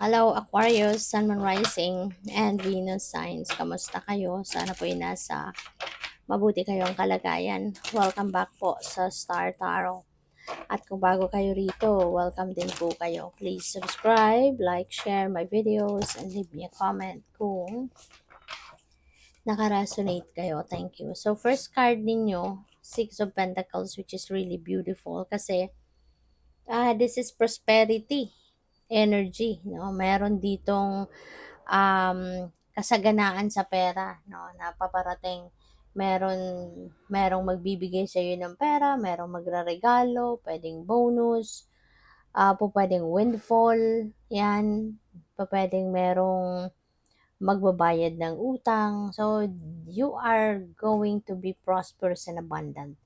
Hello Aquarius, Sun, Moon, Rising, and Venus signs. Kamusta kayo? Sana po nasa mabuti kayong kalagayan. Welcome back po sa Star Tarot. At kung bago kayo rito, welcome din po kayo. Please subscribe, like, share my videos, and leave me a comment kung naka-resonate kayo. Thank you. So first card ninyo, Six of Pentacles, which is really beautiful kasi this is prosperity energy, no? Meron ditong kasaganaan sa pera, no, na paparating. Merong magbibigay sa iyo ng pera, merong magraregalo, pwedeng bonus, pwedeng windfall, yan, pwedeng merong magbabayad ng utang. So, you are going to be prosperous and abundant.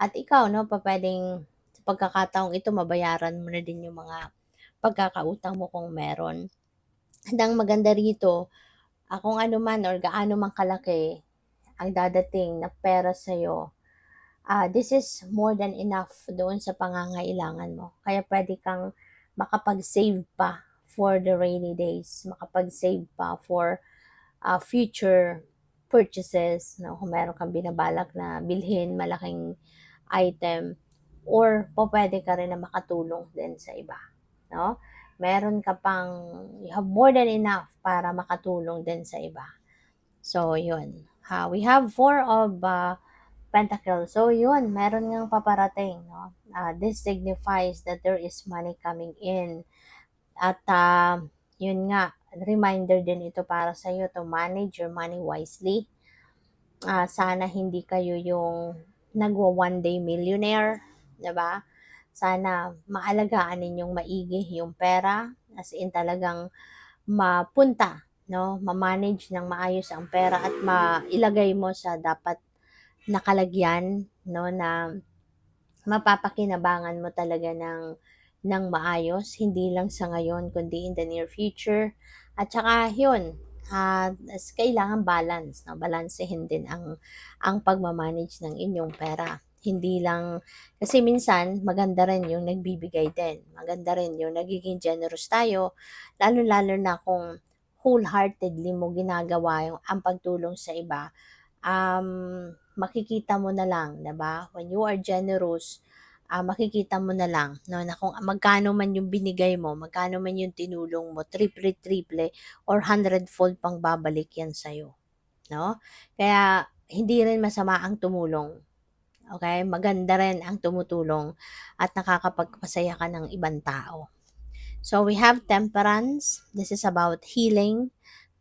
At ikaw, no, pwedeng sa pagkakataong ito, mabayaran mo na din yung mga pagkakautang mo kung meron. And ang maganda rito, kung ano man or gaano man kalaki ang dadating na pera sa'yo, this is more than enough doon sa pangangailangan mo. Kaya pwede kang makapag-save pa for the rainy days, makapag-save pa for future purchases, no? Kung meron kang binabalak na bilhin, malaking item, or pwede ka rin na makatulong din sa iba, no? Meron ka pang, you have more than enough para makatulong din sa iba. So, yun. We have Four of Pentacles. So, yun, meron ngang paparating, no? This signifies that there is money coming in. At, yun nga, reminder din ito para sa iyo to manage your money wisely. Sana hindi kayo yung nagwa one day millionaire, 'di ba? Sana maalagaan ninyong maigi yung pera, as in talagang mapunta, no? Ma-manage ng maayos ang pera at mailagay mo sa dapat nakalagyan, no, na mapapakinabangan mo talaga ng maayos, hindi lang sa ngayon kundi in the near future. At saka yun, kailangan balance, no? Balansehin din ang pagmamanage ng inyong pera. Hindi lang, kasi minsan maganda rin yung nagbibigay din. Maganda rin yung nagiging generous tayo, lalo-lalo na kung wholeheartedly mo ginagawa ang pagtulong sa iba. Makikita mo na lang, 'di ba? When you are generous, makikita mo na lang, no, na kung magkano man yung binigay mo, magkano man yung tinulong mo, triple or hundredfold pang babalik yan sa'yo, no? Kaya hindi rin masama ang tumulong. Okay? Maganda rin ang tumutulong at nakakapagpasaya ka ng ibang tao. So we have Temperance. This is about healing,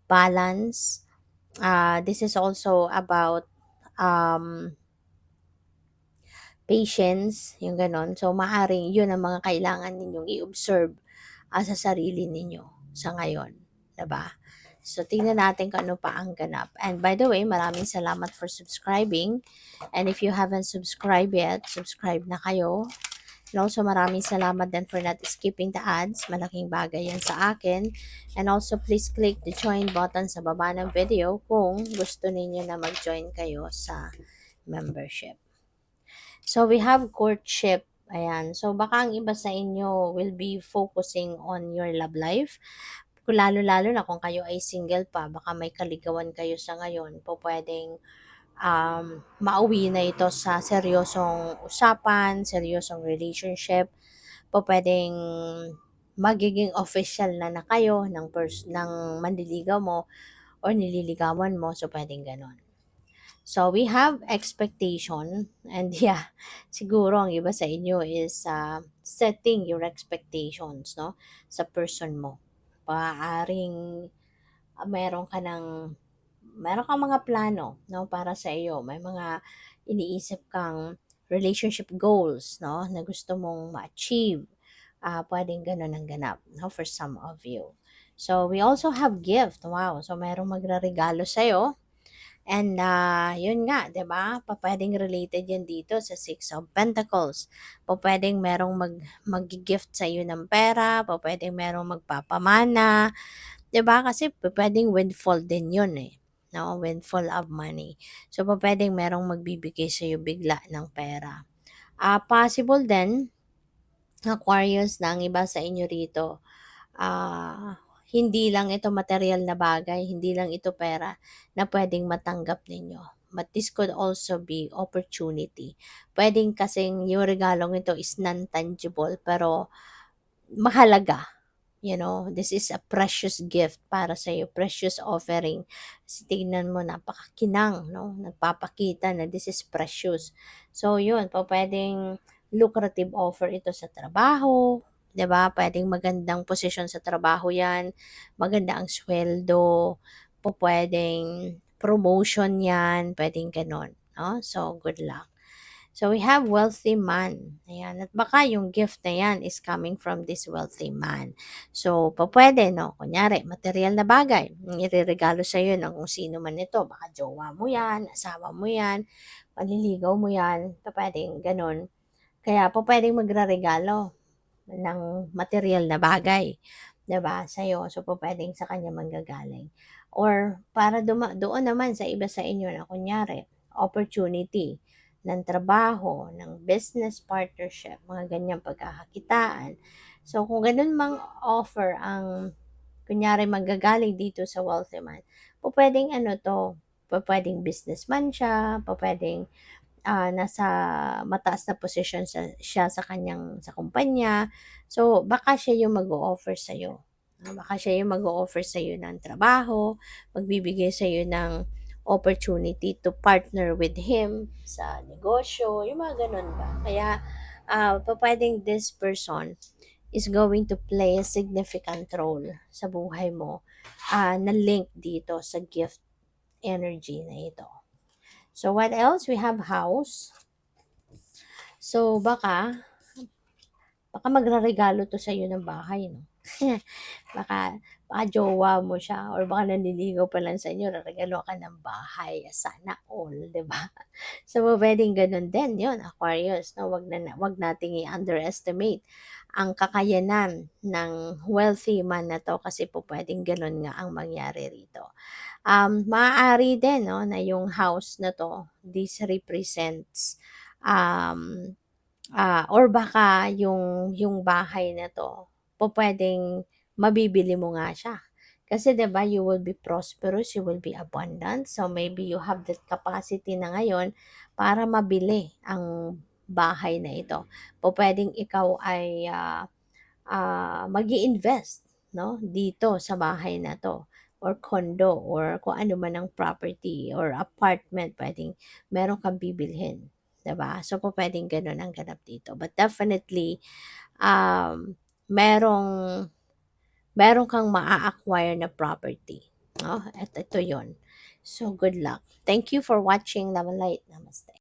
balance. This is also about patience, yung ganon. So, maaring yun ang mga kailangan ninyong i-observe sa sarili ninyo sa ngayon. Diba? So, tingnan natin kung ano pa ang ganap. And by the way, maraming salamat for subscribing. And if you haven't subscribed yet, subscribe na kayo. And also, maraming salamat din for not skipping the ads. Malaking bagay yan sa akin. And also, please click the join button sa baba ng video kung gusto ninyo na mag-join kayo sa membership. So, we have courtship. Ayan. So, baka ang iba sa inyo will be focusing on your love life. Kung lalo-lalo na kung kayo ay single pa, baka may kaligawan kayo sa ngayon, pwedeng mauwi na ito sa seryosong usapan, seryosong relationship. Pwedeng magiging official na kayo ng manliligaw mo or nililigawan mo. So, pwedeng ganon. So, we have expectation, and yeah, siguro ang iba sa inyo is setting your expectations, no, sa person mo. Paaaring meron kang mga plano, no, para sa iyo. May mga iniisip kang relationship goals, no, na gusto mong ma-achieve. Pwedeng ganun ang ganap, no, for some of you. So, we also have gift. Wow. So, merong magraregalo sa'yo. And yun nga, 'di ba? Pupuwedeng related 'yan dito sa Six of Pentacles. Pupuwedeng merong mag-gi-gift sa iyo ng pera, pupuwedeng merong magpapamana, 'di ba? Kasi pupuwedeng windfall din 'yun eh. No, windfall of money. So pupuwedeng merong magbibigay sa iyo bigla ng pera. Possible din, Aquarius, na ang iba sa inyo rito, Hindi lang ito material na bagay, hindi lang ito pera na puwedeng matanggap ninyo. But this could also be opportunity. Puwedeng kasing yung regalong ito is non-tangible pero mahalaga. This is a precious gift para sa'yo, precious offering. Kasi tignan mo napakakinang 'no, nagpapakita na this is precious. So yun, pupuwedeng lucrative offer ito sa trabaho, 'di ba? Puwedeng magandang posisyon sa trabaho 'yan, maganda ang suweldo, pupuwedeng promotion 'yan, puwedeng gano'n 'no. So good luck. So we have wealthy man, ayan, at baka yung gift na yan is coming from this wealthy man. So pupuwede 'no, kunyari material na bagay, yung ireregalo sa'yo ng kung sino man ito, baka jowa mo yan, asawa mo yan, manliligaw mo yan, pupuwedeng gano'n. Kaya pupuwedeng magreregalo ng material na bagay, 'di ba, sa'yo. So pupuwedeng sa kanya manggagaling. Or para doon naman sa iba sa inyo na kunyari opportunity ng trabaho, ng business partnership, mga ganyang pagkakakitaan. So kung gano'n mang offer ang kunyari manggagaling dito sa wealthy man, pupuwedeng ano 'to, pupuwedeng businessman siya, pupuwedeng nasa mataas na posisyon siya sa kumpanya. So, baka siya yung mag-o-offer sa'yo, baka siya yung mag-o-offer sa'yo ng trabaho, magbibigay sa'yo ng opportunity to partner with him sa negosyo, yung mga gano'n ba. Kaya, pupuwedeng this person is going to play a significant role sa buhay mo, na link dito sa gift energy na ito. So, what else? We have house. So, baka magreregalo 'to sa'yo ng bahay 'no. Baka jowa mo siya or baka nanliligaw pa lang sa inyo reregaluhan ka ng bahay, sana all, 'di ba? So, pupuwedeng gano'n din 'yun, Aquarius 'no, 'wag nating i-underestimate ang kakayanan ng wealthy man na 'to kasi pupuwedeng gano'n nga ang mangyari rito. Maaari din 'no, na yung house na 'to, this represents, um, or baka yung bahay na 'to, pupuwedeng mabibili mo nga siya. Kasi 'di ba, you will be prosperous, you will be abundant, so maybe you have that capacity na ngayon para mabili ang bahay na ito. Pupuwedeng ikaw ay, mag-i-invest 'no, dito sa bahay na 'to or condo or kung ano man ang property or apartment puwedeng meron kang bibilhin, 'di ba? So, pupuwedeng gano'n ang ganap dito. But definitely, um, merong meron kang maa-acquire na property 'no, at ito 'yon. So, good luck. Thank you for watching Love and Light. Namaste.